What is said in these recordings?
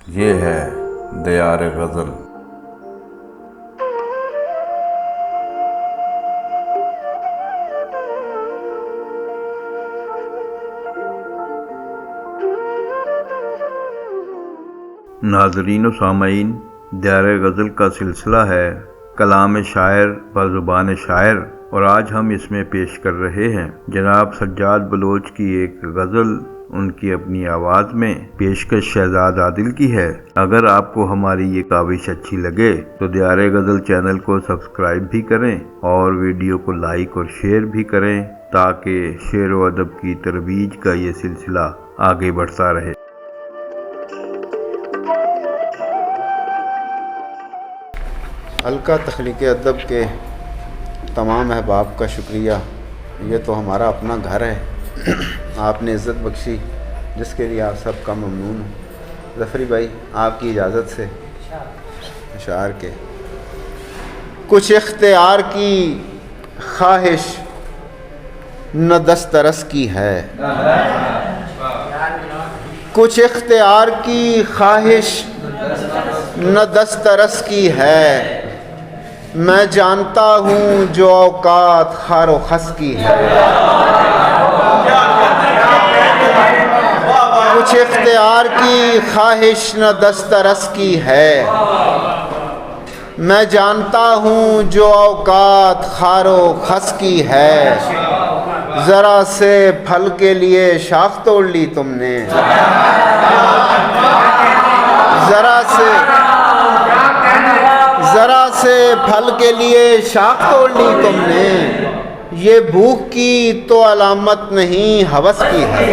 ये है दियार गज़ल। नाज़रीन व सामईन, दियार गज़ल का सिलसिला है कलाम शायर व ज़ुबान शायर, और आज हम इसमें पेश कर रहे हैं जनाब सज्जाद बलोच की एक गज़ल। उनकी अपनी आवाज़ में पेशकश शहजाद आदिल की है। अगर आपको हमारी ये काविश अच्छी लगे तो दियार गज़ल चैनल को सब्सक्राइब भी करें और वीडियो को लाइक और शेयर भी करें, ताकि शेर व अदब की तरवीज का ये सिलसिला आगे बढ़ता रहे। हल्का तख्लीक़ अदब के तमाम अहबाब का शुक्रिया। ये तो हमारा अपना घर है, आपने इज़्ज़त बख्शी, जिसके लिए आप सबका ममनून हूँ। ज़फ़री भाई, आपकी इजाज़त से अशार के कुछ इख्तियार की ख्वाहिश न दस्तरस की है, कुछ इख्तियार की ख्वाहिश न दस्तरस की है। मैं जानता हूँ जो औकात खारो खस की है। कुछ इख्तियार की ख्वाहिश न दस्तरस की है। मैं जानता हूँ जो औकात खारो खस की है। ज़रा से फल के लिए शाख तोड़ ली तुमने, ज़रा से फल के लिए शाख तोड़ ली तुमने। ये भूख की तो अलामत नहीं हवस की है।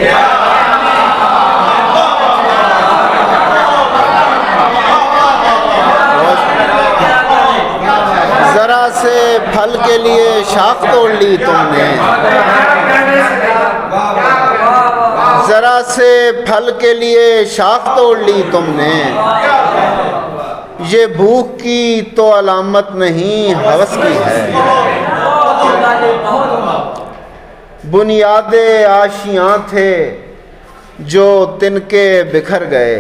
ज़रा से फल के लिए शाख तोड़ ली तुमने, ज़रा से फल के लिए शाख तोड़ ली तुमने। ये भूख की तो अलामत नहीं हवस की है। बुनियादे आशियाँ थे जो तिनके बिखर गए,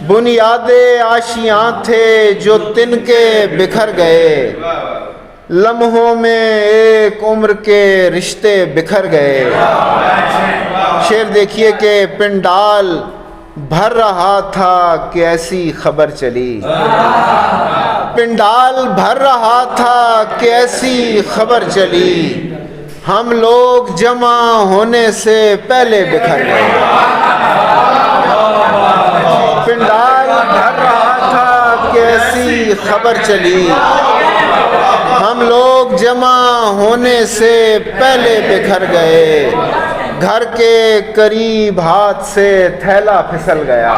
बुनियादे आशियाँ थे जो तिनके बिखर गए। लम्हों में एक उम्र के रिश्ते बिखर गए। शेर देखिए कि पिंडाल भर रहा था कि ऐसी खबर चली, पिंडाल भर रहा था कि ऐसी खबर चली। हम लोग जमा होने से पहले बिखर गए। पिंडाल भर रहा था कि ऐसी खबर चली। हम लोग जमा होने से पहले बिखर गए। घर के करीब हाथ से थैला फिसल गया,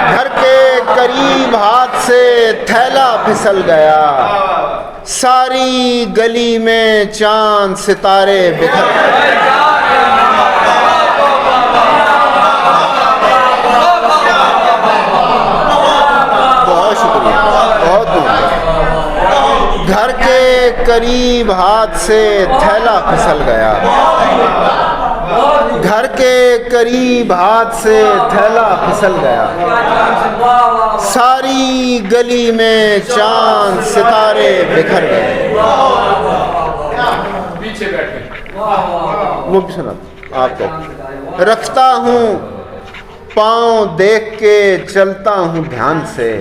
घर के करीब हाथ से थैला फिसल गया। सारी गली में चांद सितारे बिखर गए। बहुत शुक्रिया, बहुत बहुत। घर के करीब हाथ से थैला फिसल गया, घर के करीब हाथ से थैला फिसल गया। सारी गली में चांद सितारे बिखर गए। पीछे बैठे वो भी सुना आपको। रखता हूँ पाँव देख के चलता हूँ ध्यान से,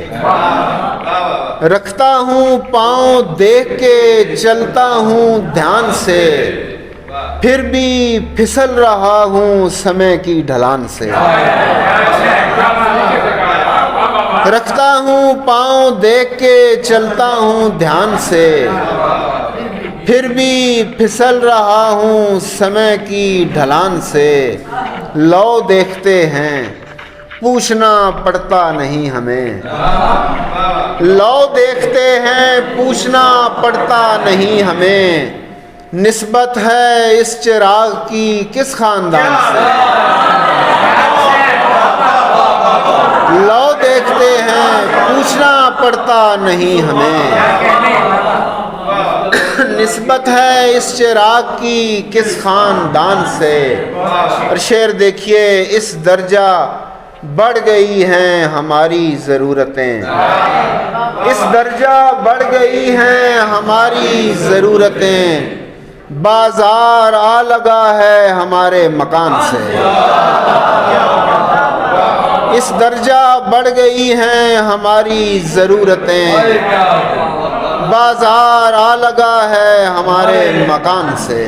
रखता हूँ पाँव देख के चलता हूँ ध्यान से। फिर भी फिसल रहा हूँ समय की ढलान से। रखता हूँ पाँव देख के चलता हूँ ध्यान से। फिर भी फिसल रहा हूँ समय की ढलान से। लो देखते हैं पूछना पड़ता नहीं हमें, लो देखते हैं पूछना पड़ता नहीं हमें। निस्बत है इस चिराग की किस खानदान से। लो देखते हैं पूछना पड़ता नहीं हमें। निस्बत है इस चिराग की किस खानदान से। और शेर देखिए, इस दर्जा बढ़ गई हैं हमारी ज़रूरतें, इस दर्जा बढ़ गई हैं हमारी ज़रूरतें, बाजार आ लगा है हमारे मकान से। इस दर्जा बढ़ गई हैं हमारी ज़रूरतें, बाजार आ लगा है हमारे मकान से।